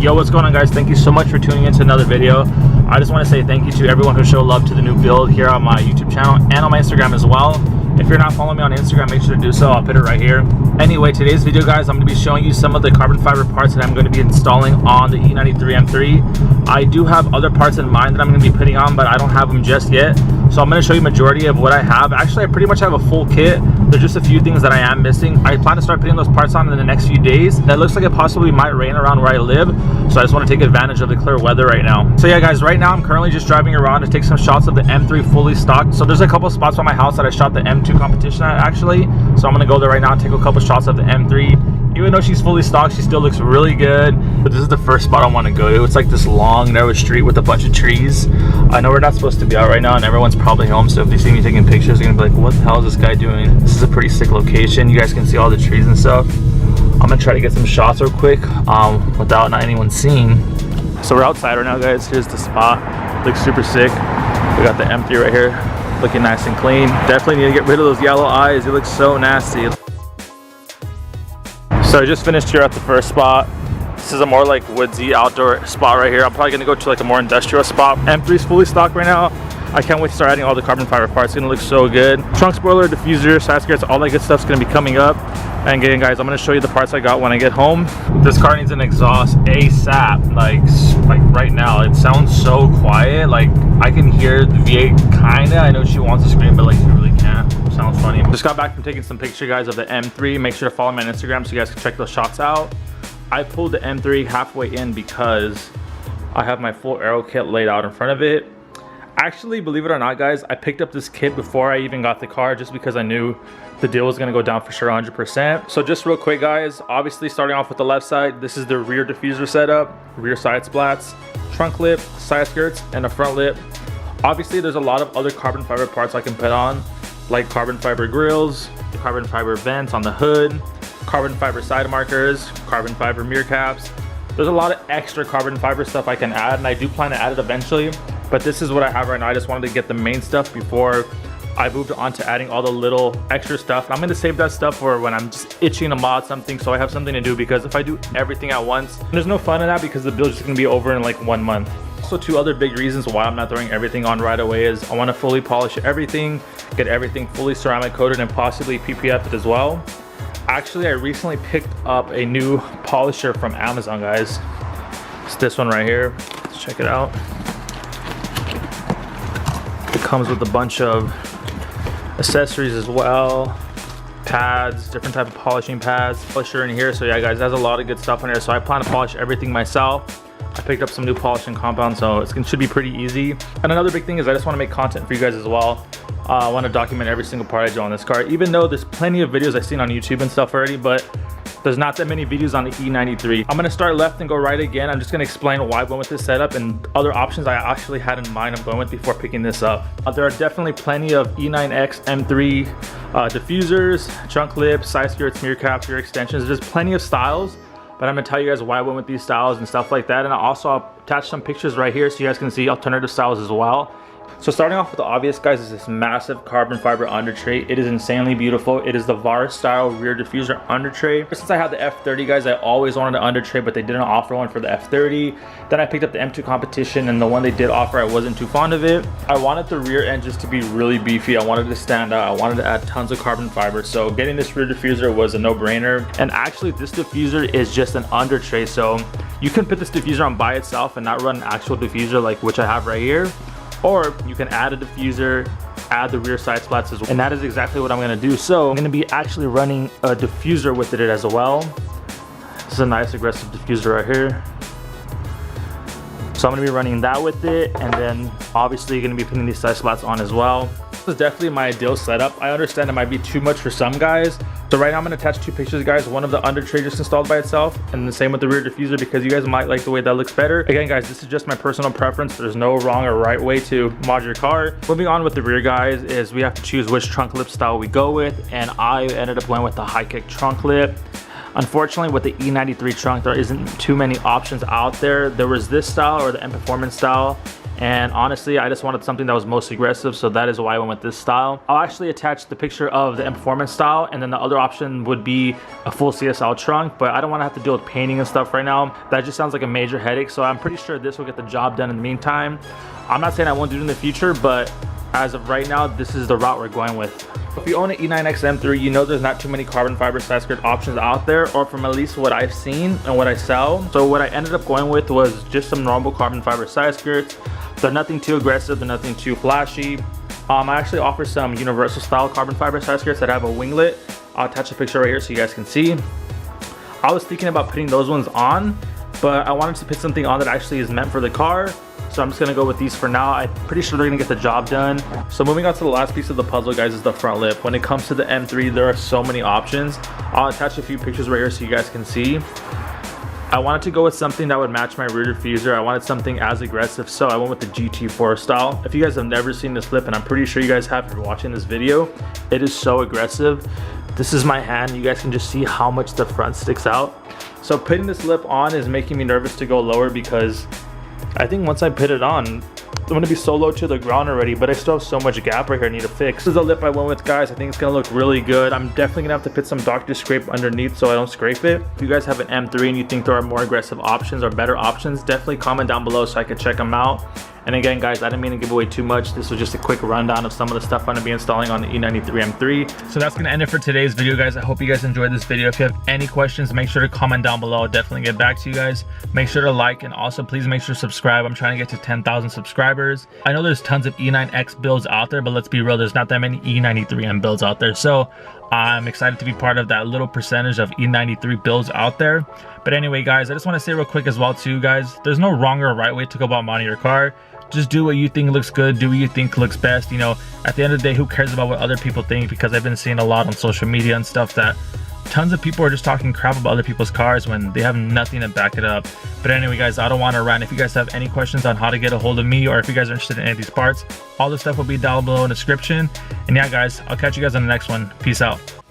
Yo, what's going on, guys? Thank you so much for tuning into another video. I just want to say thank you to everyone who showed love to the new build here on my YouTube channel and on my Instagram as well. If you're not following me on Instagram, make sure to do so. I'll put it right here. Anyway, today's video, guys, I'm going to be showing you some of the carbon fiber parts that I'm going to be installing on the E93 M3. I do have other parts in mind that I'm going to be putting on, but I don't have them just yet. So I'm going to show you majority of what I have. Actually, I pretty much have a full kit. There's just a few things that I am missing. I plan to start putting those parts on in the next few days. That looks like it possibly might rain around where I live, so I just want to take advantage of the clear weather right now. So yeah, guys, right now I'm currently just driving around to take some shots of the M3 fully stocked. So there's a couple spots on my house that I shot the M2 competition at, actually. So I'm going to go there right now and take a couple shots of the M3. Even though she's fully stocked, she still looks really good. But this is the first spot I want to go to. It's like this long, narrow street with a bunch of trees. I know we're not supposed to be out right now, and everyone's probably home. So if they see me taking pictures, they're going to be like, what the hell is this guy doing? This is a pretty sick location. You guys can see all the trees and stuff. I'm going to try to get some shots real quick without not anyone seeing. So we're outside right now, guys. Here's the spot. Looks super sick. We got the M3 right here, looking nice and clean. Definitely need to get rid of those yellow eyes. It looks so nasty. So I just finished here at the first spot. This is a more like woodsy outdoor spot right here. I'm probably gonna go to like a more industrial spot. M3's fully stocked right now. I can't wait to start adding all the carbon fiber parts. It's gonna look so good. Trunk spoiler, diffuser, side skirts, all that good stuff's gonna be coming up. And again, guys, I'm gonna show you the parts I got when I get home. This car needs an exhaust ASAP, like right now. It sounds so quiet. Like I can hear the V8 kinda. I know she wants to scream, but like she really can't. Sounds funny. Just got back from taking some picture, guys, of the M3. Make sure to follow me on Instagram so you guys can check those shots out. I pulled the M3 halfway in because I have my full aero kit laid out in front of it. Actually, believe it or not, guys, I picked up this kit before I even got the car just because I knew the deal was gonna go down for sure 100%. So just real quick, guys, obviously starting off with the left side, this is the rear diffuser setup, rear side splats, trunk lip, side skirts, and a front lip. Obviously, there's a lot of other carbon fiber parts I can put on, like carbon fiber grills, carbon fiber vents on the hood, carbon fiber side markers, carbon fiber mirror caps. There's a lot of extra carbon fiber stuff I can add, and I do plan to add it eventually, but this is what I have right now. I just wanted to get the main stuff before I moved on to adding all the little extra stuff. I'm gonna save that stuff for when I'm just itching to mod something, so I have something to do, because if I do everything at once, there's no fun in that because the build's just gonna be over in like 1 month. Also, two other big reasons why I'm not throwing everything on right away is I want to fully polish everything, get everything fully ceramic coated, and possibly PPF it as well. Actually, I recently picked up a new polisher from Amazon, guys. It's this one right here. Let's check it out. It comes with a bunch of accessories as well, pads, different type of polishing pads, polisher in here. So yeah, guys, there's a lot of good stuff in here. So I plan to polish everything myself. I picked up some new polishing compounds, so it should be pretty easy. And another big thing is I just want to make content for you guys as well. I want to document every single part I do on this car, even though there's plenty of videos I've seen on YouTube and stuff already, but there's not that many videos on the E93. I'm going to start left and go right again. I'm just going to explain why I went with this setup and other options I actually had in mind of going with before picking this up. There are definitely plenty of E9X M3 diffusers, trunk lips, side skirts, mirror caps, rear extensions. There's plenty of styles, but I'm gonna tell you guys why I went with these styles and stuff like that. And I'll attach some pictures right here so you guys can see alternative styles as well. So starting off with the obvious, guys, is this massive carbon fiber under tray. It is insanely beautiful. It is the VAR style rear diffuser under tray. Since I had the F30, guys, I always wanted an under tray, but they didn't offer one for the F30. Then I picked up the M2 competition, and the one they did offer, I wasn't too fond of it. I wanted the rear end just to be really beefy. I wanted it to stand out. I wanted to add tons of carbon fiber. So getting this rear diffuser was a no-brainer. And actually, this diffuser is just an under tray. So you can put this diffuser on by itself and not run an actual diffuser like which I have right here. Or you can add a diffuser, add the rear side splats as well. And that is exactly what I'm gonna do. So I'm gonna be actually running a diffuser with it as well. This is a nice aggressive diffuser right here. So I'm gonna be running that with it, and then obviously you're gonna be putting these side splats on as well. This is definitely my ideal setup. I understand it might be too much for some guys. So right now I'm gonna attach two pictures, guys. One of the under tray just installed by itself, and the same with the rear diffuser, because you guys might like the way that looks better. Again, guys, this is just my personal preference. There's no wrong or right way to mod your car. Moving on with the rear, guys, is we have to choose which trunk lip style we go with, and I ended up going with the high kick trunk lip. Unfortunately, with the E93 trunk, there isn't too many options out there. There was this style or the M Performance style, and honestly I just wanted something that was most aggressive, so that is why I went with this style. I'll actually attach the picture of the M Performance style, and then the other option would be a full CSL trunk, but I don't want to have to deal with painting and stuff right now. That just sounds like a major headache, so I'm pretty sure this will get the job done in the meantime. I'm not saying I won't do it in the future, but as of right now, this is the route we're going with. If you own an E9X M3, you know there's not too many carbon fiber side skirt options out there, or from at least what I've seen and what I sell. So what I ended up going with was just some normal carbon fiber side skirts. They're nothing too aggressive, they're nothing too flashy. I actually offer some universal style carbon fiber side skirts that have a winglet. I'll attach a picture right here so you guys can see. I was thinking about putting those ones on, but I wanted to put something on that actually is meant for the car. So I'm just gonna go with these for now. I'm pretty sure they're gonna get the job done. So moving on to the last piece of the puzzle, guys, is the front lip. When it comes to the M3, there are so many options. I'll attach a few pictures right here so you guys can see. I wanted to go with something that would match my rear diffuser. I wanted something as aggressive, so I went with the GT4 style. If you guys have never seen this lip, and I'm pretty sure you guys have if you're watching this video, it is so aggressive. This is my hand. You guys can just see how much the front sticks out. So putting this lip on is making me nervous to go lower, because I think once I put it on, I'm gonna be so low to the ground already, but I still have so much gap right here I need to fix. This is the lip I went with, guys. I think it's gonna look really good. I'm definitely gonna have to put some Dr. Scrape underneath so I don't scrape it. If you guys have an M3 and you think there are more aggressive options or better options, definitely comment down below so I can check them out. And again, guys, I didn't mean to give away too much. This was just a quick rundown of some of the stuff I'm gonna be installing on the E93 M3. So that's gonna end it for today's video, guys. I hope you guys enjoyed this video. If you have any questions, make sure to comment down below. I'll definitely get back to you guys. Make sure to like, and also please make sure to subscribe. I'm trying to get to 10,000 subscribers. I know there's tons of E9X builds out there, but let's be real, there's not that many E93M builds out there. So I'm excited to be part of that little percentage of E93 builds out there. But anyway, guys, I just want to say real quick as well too, guys, there's no wrong or right way to go about mounting your car. Just do what you think looks good, do what you think looks best. You know, at the end of the day, who cares about what other people think? Because I've been seeing a lot on social media and stuff that tons of people are just talking crap about other people's cars when they have nothing to back it up. But anyway, guys, I don't want to rant. If you guys have any questions on how to get a hold of me, or if you guys are interested in any of these parts, all the stuff will be down below in the description. And yeah, guys, I'll catch you guys on the next one. Peace out.